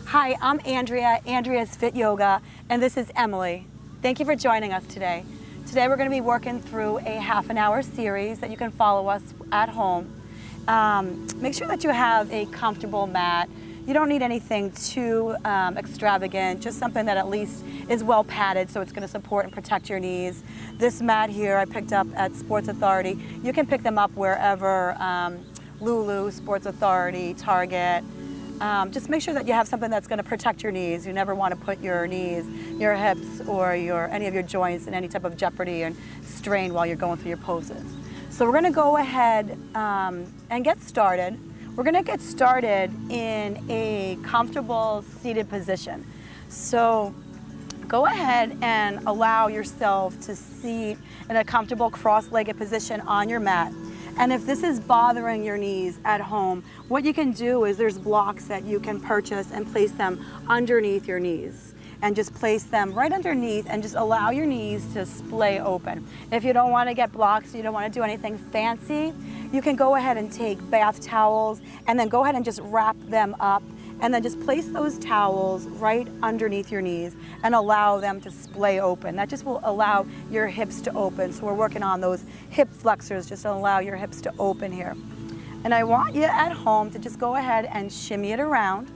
Hi, I'm Andrea, Andrea's Fit Yoga, and this is Emily. Thank you for joining us today. Today we're going to be working through a half-an-hour series that you can follow us at home. Make sure that you have a comfortable mat. You don't need anything too extravagant, just something that at least is well padded so it's going to support and protect your knees. This mat here I picked up at Sports Authority. You can pick them up wherever, Lulu, Sports Authority, Target. Just make sure that you have something that's going to protect your knees. You never want to put your knees, your hips, or any of your joints in any type of jeopardy and strain while you're going through your poses. So we're going to go ahead and get started. We're going to get started in a comfortable seated position. So go ahead and allow yourself to seat in a comfortable cross-legged position on your mat. And if this is bothering your knees at home, what you can do is there's blocks that you can purchase and place them underneath your knees. And just place them right underneath and just allow your knees to splay open. If you don't want to get blocks, you don't want to do anything fancy, you can go ahead and take bath towels and then go ahead and just wrap them up and then just place those towels right underneath your knees and allow them to splay open. That just will allow your hips to open. So we're working on those hip flexors just to allow your hips to open here. And I want you at home to just go ahead and shimmy it around,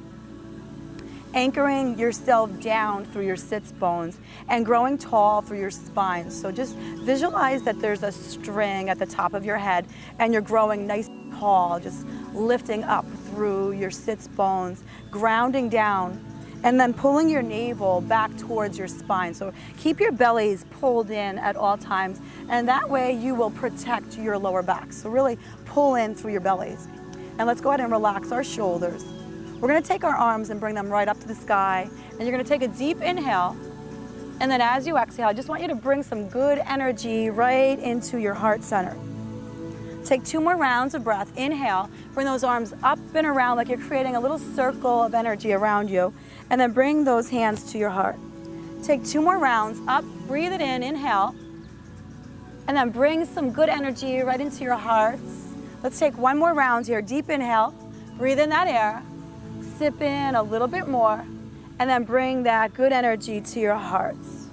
anchoring yourself down through your sits bones and growing tall through your spine. So just visualize that there's a string at the top of your head and you're growing nice and tall, just lifting up through your sits bones, grounding down, and then pulling your navel back towards your spine. So keep your bellies pulled in at all times, and that way you will protect your lower back. So really pull in through your bellies. And let's go ahead and relax our shoulders. We're going to take our arms and bring them right up to the sky, and you're going to take a deep inhale, and then as you exhale, I just want you to bring some good energy right into your heart center. Take 2 more rounds of breath. Inhale, bring those arms up and around like you're creating a little circle of energy around you, and then bring those hands to your heart. Take 2 more rounds up, breathe it in, inhale, and then bring some good energy right into your hearts. Let's take 1 more round here. Deep inhale, breathe in that air, sip in a little bit more, and then bring that good energy to your hearts.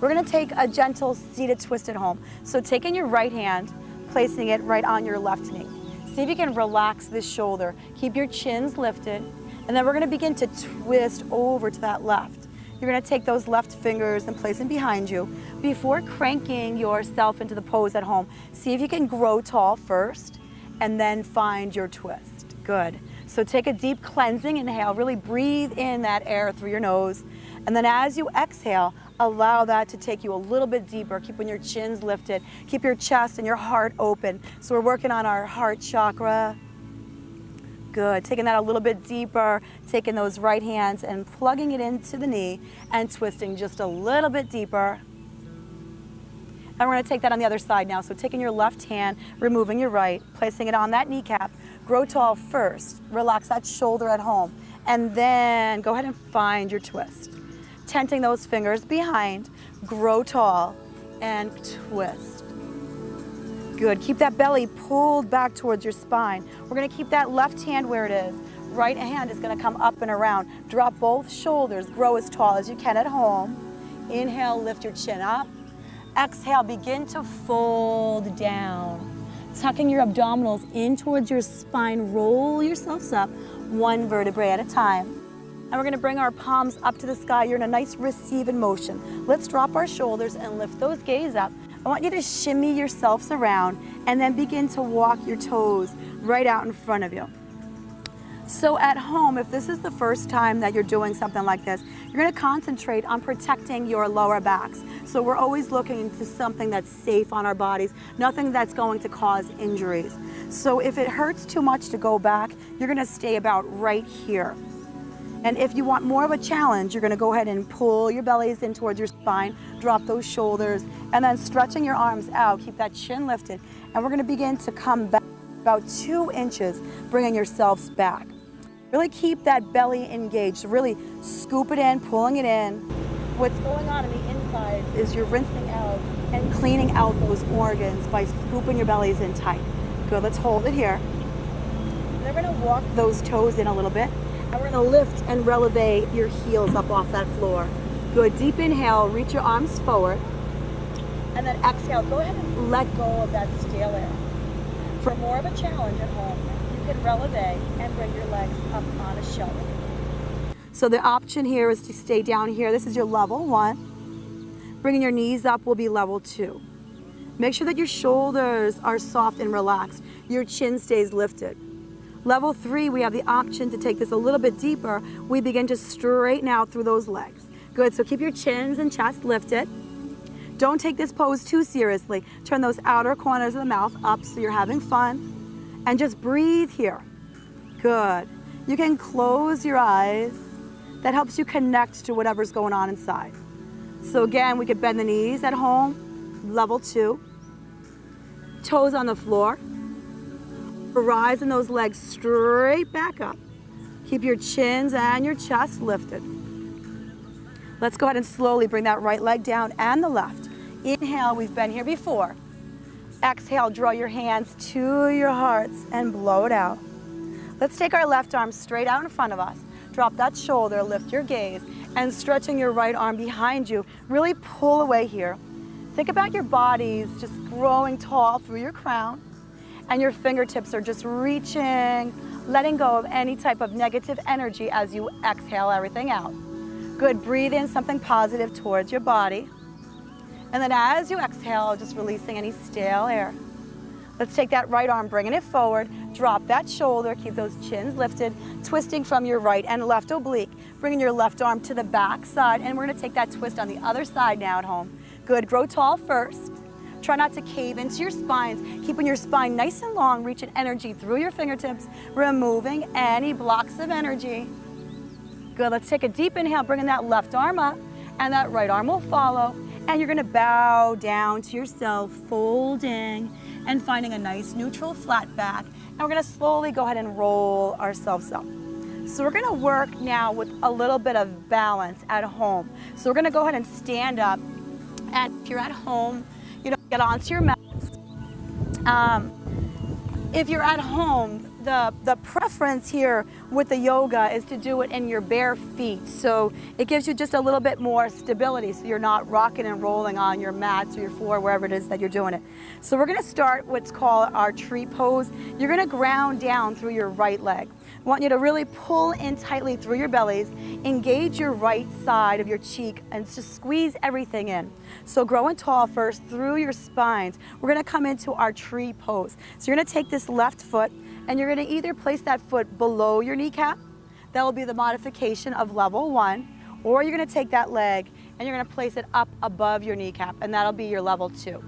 We're going to take a gentle seated twist at home. So taking your right hand, placing it right on your left knee. See if you can relax this shoulder. Keep your chins lifted, and then we're going to begin to twist over to that left. You're going to take those left fingers and place them behind you. Before cranking yourself into the pose at home, see if you can grow tall first, and then find your twist. Good. So take a deep cleansing inhale, really breathe in that air through your nose. And then as you exhale, allow that to take you a little bit deeper, keeping your chins lifted, keep your chest and your heart open. So we're working on our heart chakra. Good, taking that a little bit deeper, taking those right hands and plugging it into the knee and twisting just a little bit deeper. And we're gonna take that on the other side now. So taking your left hand, removing your right, placing it on that kneecap. Grow tall first, relax that shoulder at home, and then go ahead and find your twist. Tenting those fingers behind, grow tall, and twist. Good, keep that belly pulled back towards your spine. We're gonna keep that left hand where it is. Right hand is gonna come up and around. Drop both shoulders, grow as tall as you can at home. Inhale, lift your chin up. Exhale, begin to fold down. Tucking your abdominals in towards your spine, roll yourselves up one vertebrae at a time. And we're gonna bring our palms up to the sky. You're in a nice receiving motion. Let's drop our shoulders and lift those gaze up. I want you to shimmy yourselves around and then begin to walk your toes right out in front of you. So at home, if this is the first time that you're doing something like this, you're gonna concentrate on protecting your lower backs. So we're always looking into something that's safe on our bodies, nothing that's going to cause injuries. So if it hurts too much to go back, you're gonna stay about right here. And if you want more of a challenge, you're gonna go ahead and pull your bellies in towards your spine, drop those shoulders, and then stretching your arms out, keep that chin lifted. And we're gonna begin to come back about 2 inches, bringing yourselves back. Really keep that belly engaged, really scoop it in, pulling it in. What's going on the inside is you're rinsing out and cleaning out those organs by scooping your bellies in tight. Good, let's hold it here. Then we're gonna walk those toes in a little bit, and we're gonna lift and releve your heels up off that floor. Good, deep inhale, reach your arms forward, and then exhale, go ahead and let go of that stale air. For more of a challenge at home, you can releve and bring your legs up on a shelf. So the option here is to stay down here. This is your level 1. Bringing your knees up will be level 2. Make sure that your shoulders are soft and relaxed. Your chin stays lifted. Level 3, we have the option to take this a little bit deeper. We begin to straighten out through those legs. Good, so keep your chins and chest lifted. Don't take this pose too seriously. Turn those outer corners of the mouth up so you're having fun. And just breathe here. Good. You can close your eyes. That helps you connect to whatever's going on inside. So again, we could bend the knees at home, level 2. Toes on the floor. Rising those legs straight back up. Keep your chins and your chest lifted. Let's go ahead and slowly bring that right leg down and the left. Inhale, we've been here before. Exhale, draw your hands to your hearts and blow it out. Let's take our left arm straight out in front of us. Drop that shoulder, lift your gaze, and stretching your right arm behind you. Really pull away here. Think about your bodies just growing tall through your crown, and your fingertips are just reaching, letting go of any type of negative energy as you exhale everything out. Good, breathe in something positive towards your body. And then as you exhale, just releasing any stale air. Let's take that right arm, bringing it forward, drop that shoulder, keep those chins lifted, twisting from your right and left oblique, bringing your left arm to the back side, and we're gonna take that twist on the other side now at home. Good, grow tall first. Try not to cave into your spines, keeping your spine nice and long, reaching energy through your fingertips, removing any blocks of energy. Good, let's take a deep inhale, bringing that left arm up, and that right arm will follow. And you're gonna bow down to yourself, folding and finding a nice neutral flat back. And we're gonna slowly go ahead and roll ourselves up. So we're gonna work now with a little bit of balance at home. So we're gonna go ahead and stand up. And if you're at home, get onto your mats. If you're at home, the preference here with the yoga is to do it in your bare feet. So it gives you just a little bit more stability so you're not rocking and rolling on your mats or your floor, wherever it is that you're doing it. So we're gonna start what's called our tree pose. You're gonna ground down through your right leg. I want you to really pull in tightly through your bellies, engage your right side of your cheek, and just squeeze everything in. So growing tall first through your spines. We're gonna come into our tree pose. So you're gonna take this left foot And you're going to either place that foot below your kneecap, that will be the modification of level 1, or you're going to take that leg and you're going to place it up above your kneecap, and that'll be your level 2.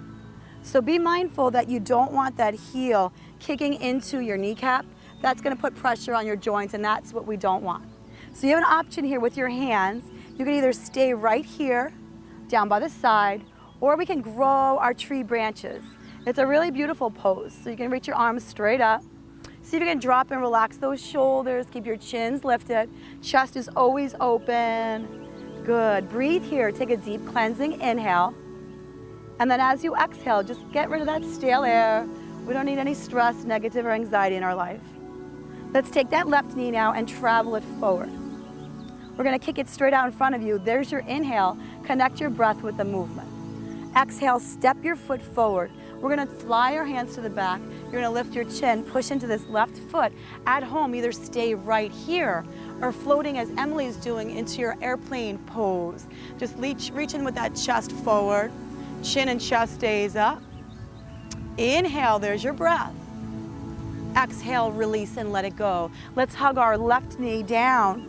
So be mindful that you don't want that heel kicking into your kneecap. That's going to put pressure on your joints, and that's what we don't want. So you have an option here with your hands. You can either stay right here, down by the side, or we can grow our tree branches. It's a really beautiful pose. So you can reach your arms straight up. See if you can drop and relax those shoulders. Keep your chins lifted. Chest is always open. Good. Breathe here. Take a deep cleansing inhale. And then as you exhale, just get rid of that stale air. We don't need any stress, negative, or anxiety in our life. Let's take that left knee now and travel it forward. We're going to kick it straight out in front of you. There's your inhale. Connect your breath with the movement. Exhale, step your foot forward. We're going to fly our hands to the back. You're going to lift your chin, push into this left foot. At home, either stay right here or floating as Emily's doing into your airplane pose. Just reach in with that chest forward. Chin and chest stays up. Inhale, there's your breath. Exhale, release and let it go. Let's hug our left knee down.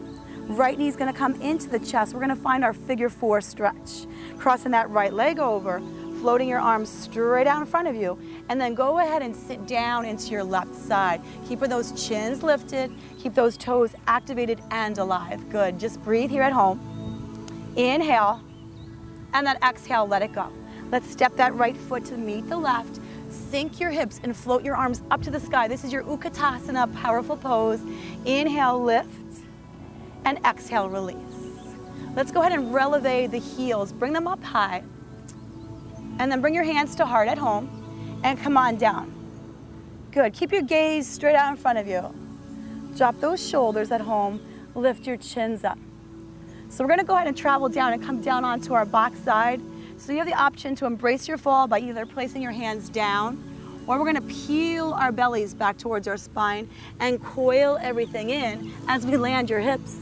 Right knee's gonna come into the chest. We're gonna find our figure 4 stretch. Crossing that right leg over, floating your arms straight out in front of you, and then go ahead and sit down into your left side. Keeping those chins lifted, keep those toes activated and alive. Good, just breathe here at home. Inhale, and then exhale, let it go. Let's step that right foot to meet the left. Sink your hips and float your arms up to the sky. This is your Utkatasana, powerful pose. Inhale, lift, and exhale, release. Let's go ahead and releve the heels. Bring them up high. And then bring your hands to heart at home and come on down. Good. Keep your gaze straight out in front of you. Drop those shoulders at home. Lift your chins up. So we're going to go ahead and travel down and come down onto our box side. So you have the option to embrace your fall by either placing your hands down, or we're going to peel our bellies back towards our spine and coil everything in as we land your hips.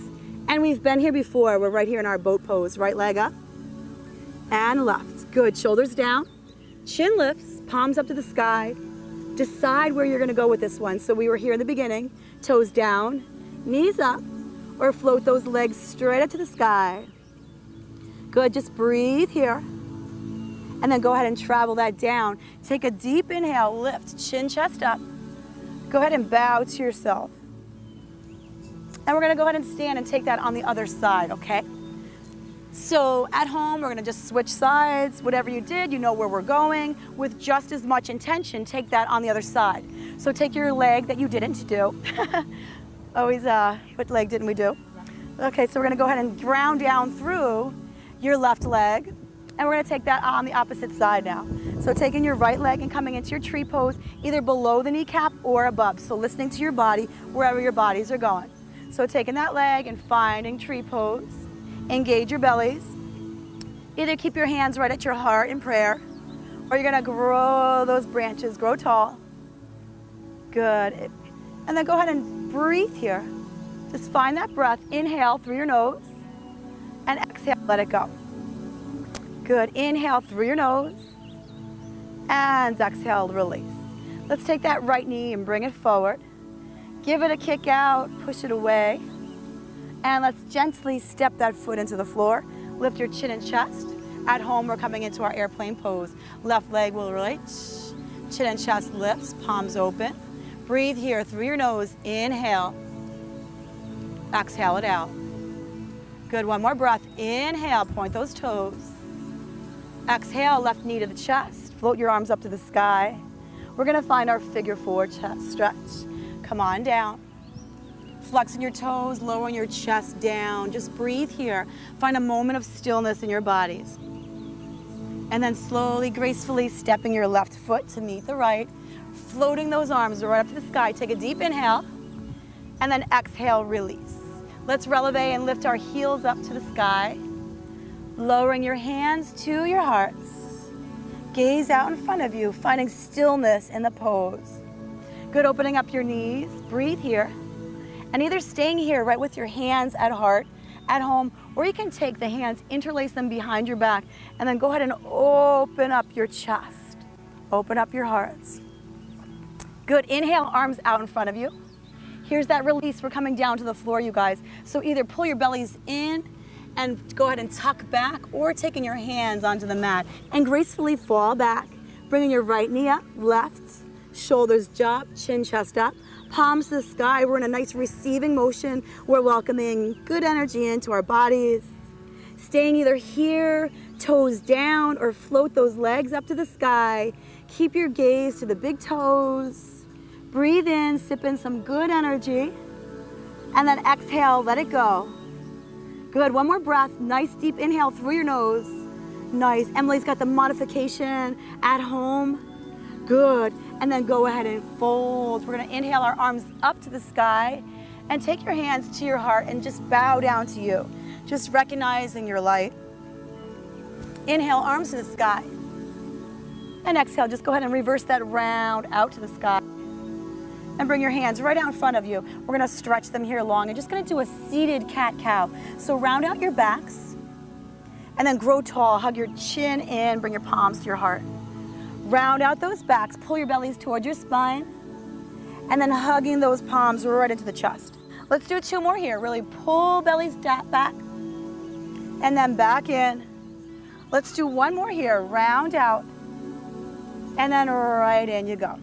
And we've been here before. We're right here in our boat pose. Right leg up and left. Good. Shoulders down. Chin lifts. Palms up to the sky. Decide where you're going to go with this one. So we were here in the beginning. Toes down. Knees up. Or float those legs straight up to the sky. Good. Just breathe here. And then go ahead and travel that down. Take a deep inhale. Lift. Chin, chest up. Go ahead and bow to yourself. And we're going to go ahead and stand and take that on the other side, okay? So at home, we're going to just switch sides. Whatever you did, you know where we're going. With just as much intention, take that on the other side. So take your leg that you didn't do. Always, what leg didn't we do? Okay, so we're going to go ahead and ground down through your left leg. And we're going to take that on the opposite side now. So taking your right leg and coming into your tree pose, either below the kneecap or above. So listening to your body, wherever your bodies are going. So taking that leg and finding tree pose. Engage your bellies. Either keep your hands right at your heart in prayer, or you're going to grow those branches, grow tall. Good. And then go ahead and breathe here. Just find that breath. Inhale through your nose and exhale, let it go. Good. Inhale through your nose and exhale, release. Let's take that right knee and bring it forward. Give it a kick out, push it away. And let's gently step that foot into the floor. Lift your chin and chest. At home, we're coming into our airplane pose. Left leg will reach. Chin and chest lifts, palms open. Breathe here through your nose. Inhale. Exhale it out. Good. One more breath. Inhale. Point those toes. Exhale. Left knee to the chest. Float your arms up to the sky. We're going to find our figure 4 chest stretch. Come on down. Flexing your toes, lowering your chest down. Just breathe here. Find a moment of stillness in your bodies. And then slowly, gracefully stepping your left foot to meet the right. Floating those arms right up to the sky. Take a deep inhale. And then exhale, release. Let's releve and lift our heels up to the sky. Lowering your hands to your hearts. Gaze out in front of you, finding stillness in the pose. Good, opening up your knees. Breathe here. And either staying here right with your hands at heart, at home, or you can take the hands, interlace them behind your back, and then go ahead and open up your chest. Open up your hearts. Good, inhale, arms out in front of you. Here's that release, we're coming down to the floor, you guys. So either pull your bellies in and go ahead and tuck back, or taking your hands onto the mat and gracefully fall back. Bringing your right knee up, left, shoulders drop, chin, chest up, palms to the sky. We're in a nice receiving motion. We're welcoming good energy into our bodies. Staying either here, toes down, or float those legs up to the sky. Keep your gaze to the big toes. Breathe in, sip in some good energy. And then exhale, let it go. Good, one more breath. Nice deep inhale through your nose. Nice, Emily's got the modification at home. Good, and then go ahead and fold. We're gonna inhale our arms up to the sky and take your hands to your heart and just bow down to you. Just recognizing your light. Inhale, arms to the sky. And exhale, just go ahead and reverse that round out to the sky. And bring your hands right out in front of you. We're gonna stretch them here long and just gonna do a seated cat-cow. So round out your backs and then grow tall. Hug your chin in, bring your palms to your heart. Round out those backs, pull your bellies towards your spine, and then hugging those palms right into the chest. Let's do 2 more here. Really pull bellies back and then back in. Let's do 1 more here. Round out and then right in you go.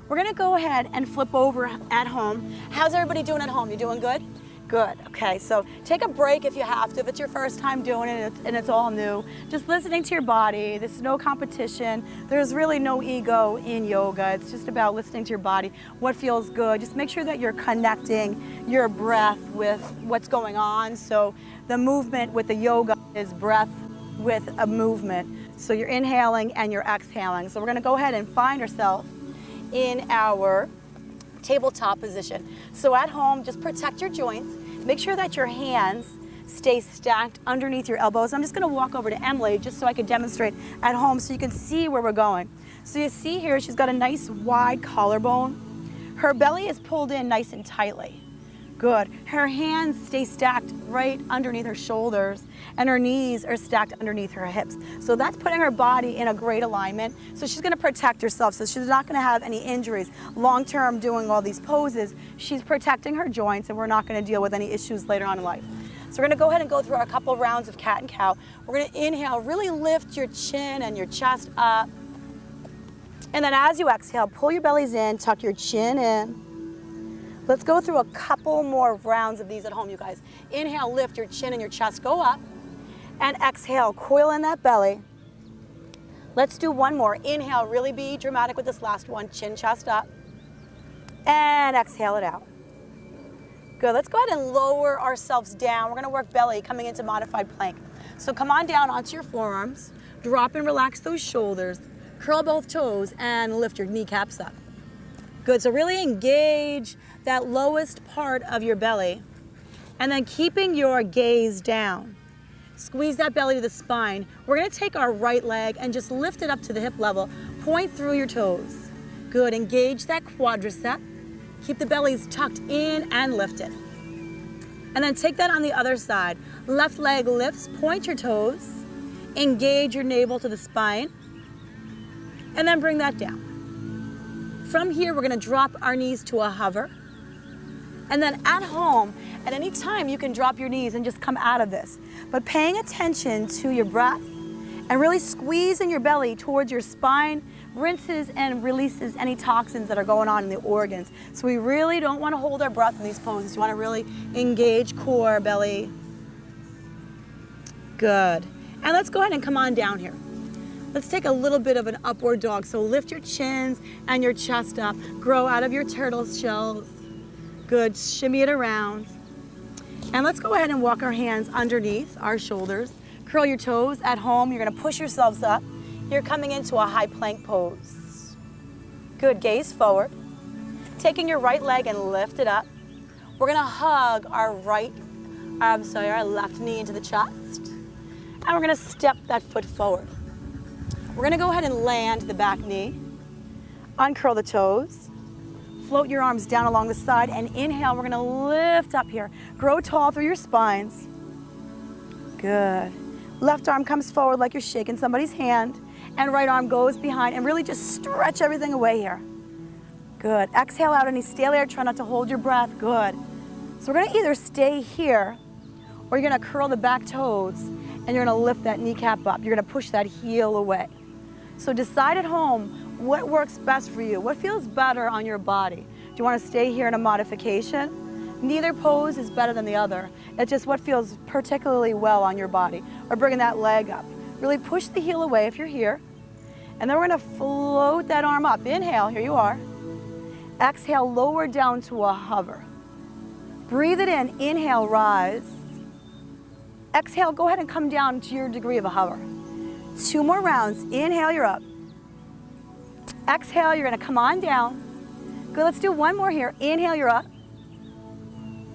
We're gonna go ahead and flip over at home. How's everybody doing at home? You doing good? Good, okay, so take a break if you have to. If it's your first time doing it and it's all new, just listening to your body. There's no competition. There's really no ego in yoga. It's just about listening to your body, what feels good. Just make sure that you're connecting your breath with what's going on. So the movement with the yoga is breath with a movement. So you're inhaling and you're exhaling. So we're gonna go ahead and find ourselves in our tabletop position. So at home, just protect your joints. Make sure that your hands stay stacked underneath your elbows. I'm just gonna walk over to Emily just so I can demonstrate at home so you can see where we're going. So you see here, she's got a nice wide collarbone. Her belly is pulled in nice and tightly. Good. Her hands stay stacked right underneath her shoulders, and her knees are stacked underneath her hips. So that's putting her body in a great alignment. So she's gonna protect herself, so she's not gonna have any injuries. Long-term doing all these poses, she's protecting her joints, and we're not gonna deal with any issues later on in life. So we're gonna go ahead and go through our couple rounds of cat and cow. We're gonna inhale, really lift your chin and your chest up. And then as you exhale, pull your bellies in, tuck your chin in. Let's go through a couple more rounds of these at home, you guys. Inhale, lift your chin and your chest, go up. And exhale, coil in that belly. Let's do 1 more. Inhale, really be dramatic with this last one. Chin, chest up. And exhale it out. Good, let's go ahead and lower ourselves down. We're gonna work belly coming into modified plank. So come on down onto your forearms. Drop and relax those shoulders. Curl both toes and lift your kneecaps up. Good, so really engage that lowest part of your belly, and then keeping your gaze down. Squeeze that belly to the spine. We're gonna take our right leg and just lift it up to the hip level. Point through your toes. Good, engage that quadricep. Keep the bellies tucked in and lifted. And then take that on the other side. Left leg lifts, point your toes. Engage your navel to the spine. And then bring that down. From here, we're gonna drop our knees to a hover. And then at home, at any time, you can drop your knees and just come out of this. But paying attention to your breath and really squeezing your belly towards your spine rinses and releases any toxins that are going on in the organs. So we really don't want to hold our breath in these poses. You want to really engage core, belly. Good. And let's go ahead and come on down here. Let's take a little bit of an upward dog. So lift your chins and your chest up. Grow out of your turtle shells. Good, shimmy it around. And let's go ahead and walk our hands underneath our shoulders. Curl your toes. At home, you're gonna push yourselves up. You're coming into a high plank pose. Good, gaze forward. Taking your right leg and lift it up. We're gonna hug our our left knee into the chest. And we're gonna step that foot forward. We're gonna go ahead and land the back knee. Uncurl the toes. Float your arms down along the side and inhale. We're gonna lift up here. Grow tall through your spines. Good. Left arm comes forward like you're shaking somebody's hand, and right arm goes behind, and really just stretch everything away here. Good. Exhale out any stale air. Try not to hold your breath. Good. So we're gonna either stay here or you're gonna curl the back toes and you're gonna lift that kneecap up. You're gonna push that heel away. So decide at home what works best for you. What feels better on your body? Do you wanna stay here in a modification? Neither pose is better than the other. It's just what feels particularly well on your body. Or bringing that leg up. Really push the heel away if you're here. And then we're gonna float that arm up. Inhale, here you are. Exhale, lower down to a hover. Breathe it in, inhale, rise. Exhale, go ahead and come down to your degree of a hover. 2 more rounds, inhale, you're up. Exhale, you're gonna come on down. Good, let's do 1 more here. Inhale, you're up.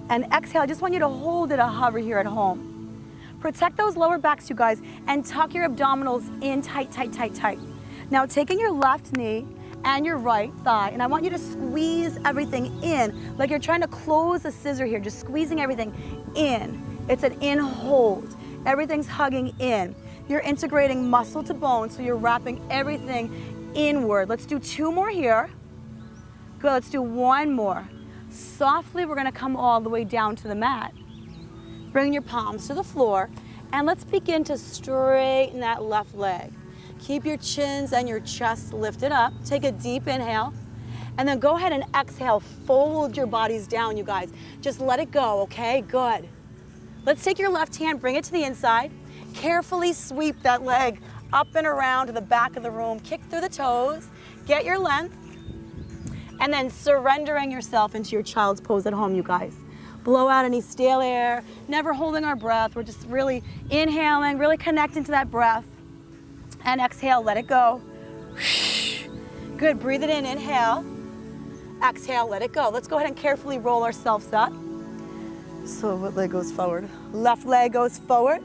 And exhale, I just want you to hold it a hover here at home. Protect those lower backs, you guys, and tuck your abdominals in tight, tight, tight, tight. Now taking your left knee and your right thigh, and I want you to squeeze everything in, like you're trying to close a scissor here, just squeezing everything in. It's an in hold. Everything's hugging in. You're integrating muscle to bone, so you're wrapping everything inward. Let's do 2 more here. Good, let's do 1 more. Softly, we're gonna come all the way down to the mat. Bring your palms to the floor, and let's begin to straighten that left leg. Keep your chins and your chest lifted up. Take a deep inhale, and then go ahead and exhale. Fold your bodies down, you guys. Just let it go, okay? Good. Let's take your left hand, bring it to the inside. Carefully sweep that leg up and around to the back of the room. Kick through the toes, get your length, and then surrendering yourself into your child's pose at home, you guys. Blow out any stale air, never holding our breath. We're just really inhaling, really connecting to that breath. And exhale, let it go. Good, breathe it in, inhale. Exhale, let it go. Let's go ahead and carefully roll ourselves up. So what leg goes forward? Left leg goes forward.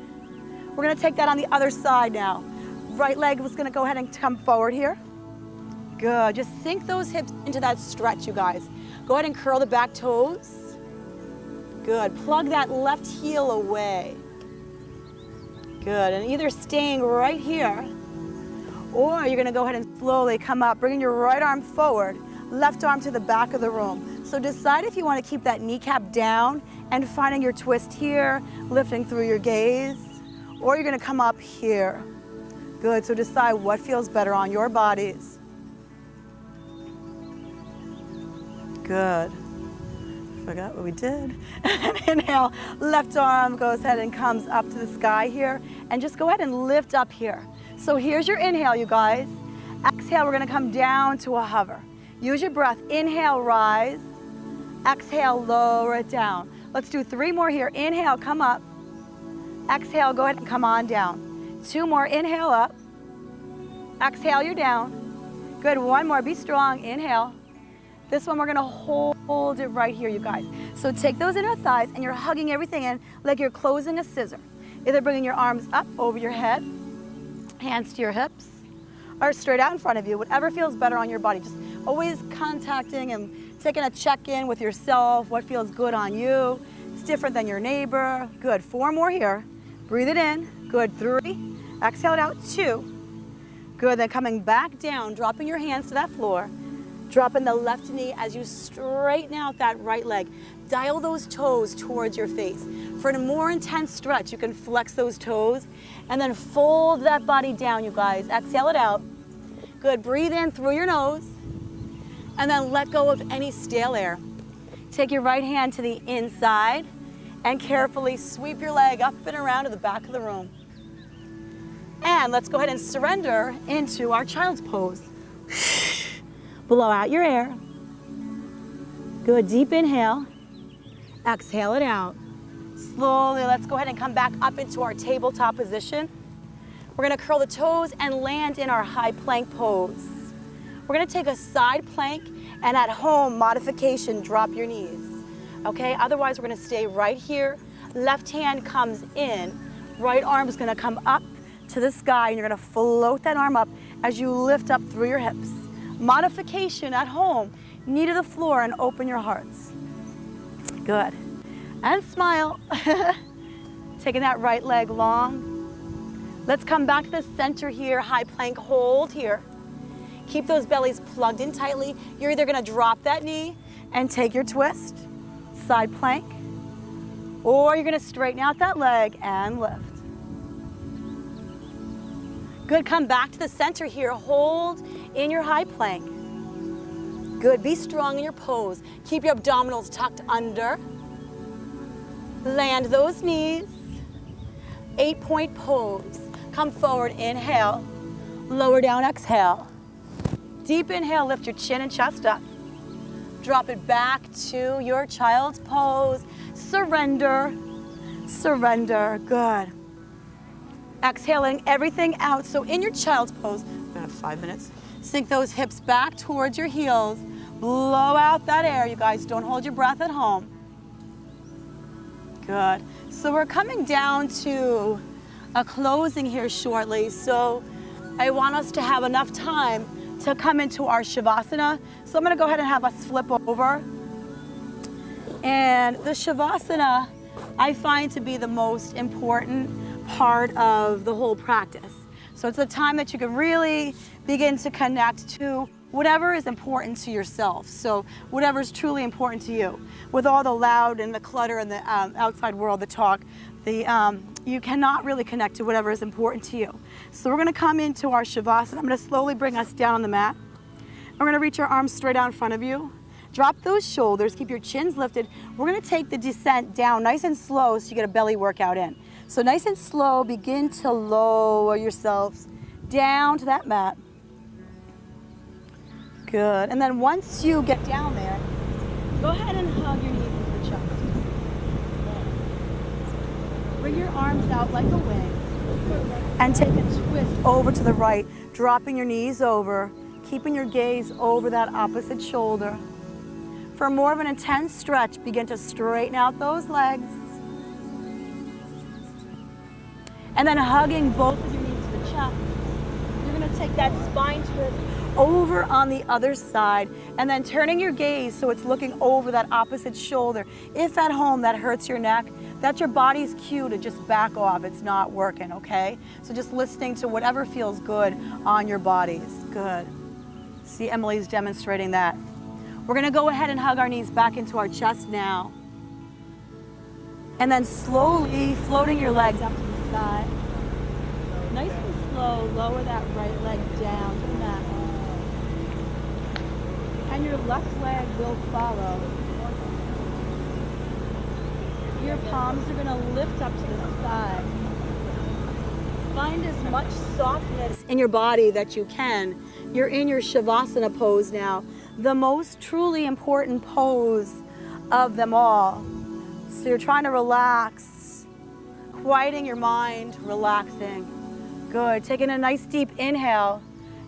We're gonna take that on the other side now. Right leg was gonna go ahead and come forward here. Good, just sink those hips into that stretch, you guys. Go ahead and curl the back toes. Good, plug that left heel away. Good, and either staying right here, or you're gonna go ahead and slowly come up, bringing your right arm forward, left arm to the back of the room. So decide if you wanna keep that kneecap down and finding your twist here, lifting through your gaze, or you're gonna come up here. Good, so decide what feels better on your bodies. Good. Forgot what we did. And inhale, left arm goes ahead and comes up to the sky here. And just go ahead and lift up here. So here's your inhale, you guys. Exhale, we're gonna come down to a hover. Use your breath. Inhale, rise. Exhale, lower it down. Let's do 3 more here. Inhale, come up. Exhale, go ahead and come on down. 2 more, inhale up. Exhale, you're down. Good, 1 more, be strong, inhale. This one, we're gonna hold it right here, you guys. So take those inner thighs and you're hugging everything in like you're closing a scissor. Either bringing your arms up over your head, hands to your hips, or straight out in front of you, whatever feels better on your body. Just always contacting and taking a check-in with yourself, what feels good on you. It's different than your neighbor. Good, 4 more here. Breathe it in, good, 3. Exhale it out, 2. Good, then coming back down, dropping your hands to that floor. Dropping the left knee as you straighten out that right leg. Dial those toes towards your face. For a more intense stretch, you can flex those toes and then fold that body down, you guys. Exhale it out. Good, breathe in through your nose and then let go of any stale air. Take your right hand to the inside and carefully sweep your leg up and around to the back of the room. And let's go ahead and surrender into our child's pose. Blow out your air. Good, deep inhale. Exhale it out. Slowly, let's go ahead and come back up into our tabletop position. We're gonna curl the toes and land in our high plank pose. We're gonna take a side plank and at home modification, drop your knees. Okay, otherwise we're gonna stay right here. Left hand comes in, right arm is gonna come up to the sky and you're gonna float that arm up as you lift up through your hips. Modification at home, knee to the floor and open your hearts. Good. And smile. Taking that right leg long. Let's come back to the center here, high plank hold here. Keep those bellies plugged in tightly. You're either gonna drop that knee and take your twist, side plank, or you're gonna straighten out that leg and lift. Good, come back to the center here. Hold in your high plank. Good, be strong in your pose. Keep your abdominals tucked under. Land those knees. 8-point pose. Come forward, inhale. Lower down, exhale. Deep inhale, lift your chin and chest up. Drop it back to your child's pose. Surrender, surrender, good. Exhaling everything out. So in your child's pose, we're gonna have 5 minutes. Sink those hips back towards your heels. Blow out that air, you guys. Don't hold your breath at home. Good. So we're coming down to a closing here shortly. So I want us to have enough time to come into our Shavasana. So I'm gonna go ahead and have us flip over. And the Shavasana, I find to be the most important part of the whole practice. So it's a time that you can really begin to connect to whatever is important to yourself. So whatever is truly important to you. With all the loud and the clutter and the outside world, the talk, you cannot really connect to whatever is important to you. So we're gonna come into our Shavasana. I'm gonna slowly bring us down on the mat. We're gonna reach our arms straight out in front of you. Drop those shoulders, keep your chins lifted. We're gonna take the descent down nice and slow so you get a belly workout in. So nice and slow, begin to lower yourselves down to that mat. Good, and then once you get down there, go ahead and hug your knees into the chest. Bring your arms out like a wing and take a twist over to the right, dropping your knees over, keeping your gaze over that opposite shoulder. For more of an intense stretch, begin to straighten out those legs. And then hugging both of your knees to the chest. You're gonna take that spine twist over on the other side and then turning your gaze so it's looking over that opposite shoulder. If at home that hurts your neck, that's your body's cue to just back off. It's not working, okay? So just listening to whatever feels good on your bodies. Good. See, Emily's demonstrating that. We're gonna go ahead and hug our knees back into our chest now. And then slowly floating your legs up to the sky. Nice and slow, lower that right leg down to the mat. And your left leg will follow. Your palms are gonna lift up to the sky. Find as much softness in your body that you can. You're in your Shavasana pose now, the most truly important pose of them all. So you're trying to relax, quieting your mind, relaxing. Good, taking a nice deep inhale.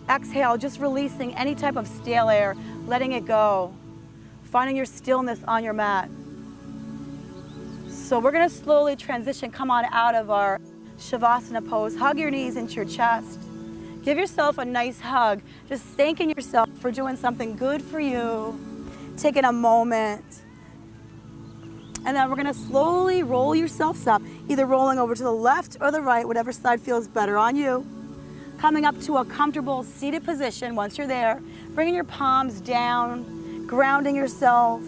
Exhale, just releasing any type of stale air, letting it go. Finding your stillness on your mat. So we're gonna slowly transition, come on out of our Shavasana pose. Hug your knees into your chest. Give yourself a nice hug. Just thanking yourself for doing something good for you. Taking a moment. And then we're gonna slowly roll yourselves up, either rolling over to the left or the right, whatever side feels better on you. Coming up to a comfortable seated position once you're there. Bringing your palms down, grounding yourself.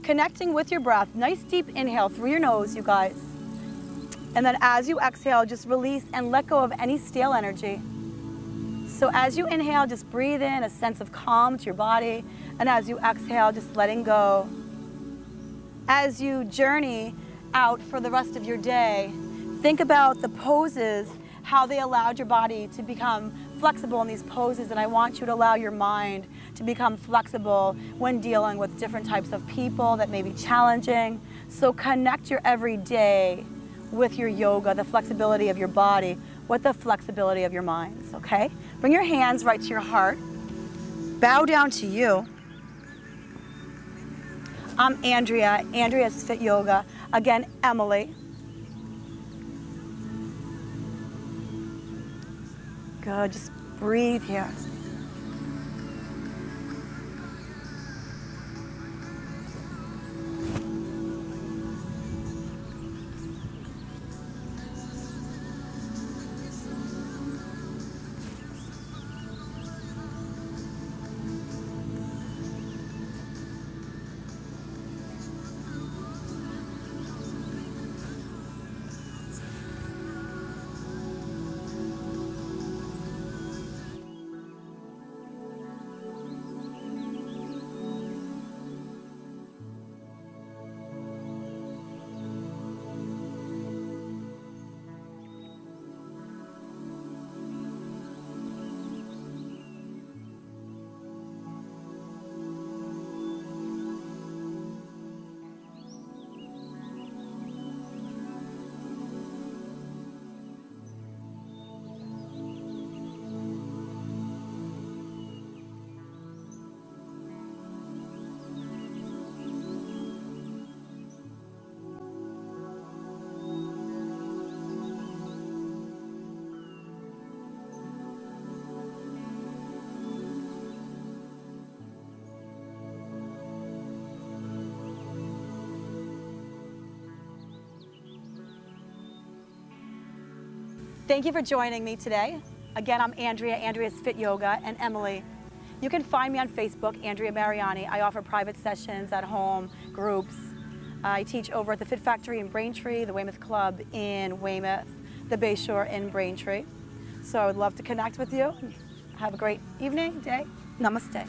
Connecting with your breath. Nice deep inhale through your nose, you guys. And then as you exhale, just release and let go of any stale energy. So as you inhale, just breathe in a sense of calm to your body. And as you exhale, just letting go. As you journey out for the rest of your day, think about the poses, how they allowed your body to become flexible in these poses. And I want you to allow your mind to become flexible when dealing with different types of people that may be challenging. So connect your everyday with your yoga, the flexibility of your body, with the flexibility of your minds, okay? Bring your hands right to your heart. Bow down to you. I'm Andrea, Andrea's Fit Yoga. Again, Emily. Good, just breathe here. Thank you for joining me today. Again, I'm Andrea, Andrea's Fit Yoga, and Emily. You can find me on Facebook, Andrea Mariani. I offer private sessions at home, groups. I teach over at the Fit Factory in Braintree, the Weymouth Club in Weymouth, the Bayshore in Braintree. So I would love to connect with you. Have a great evening, day. Namaste.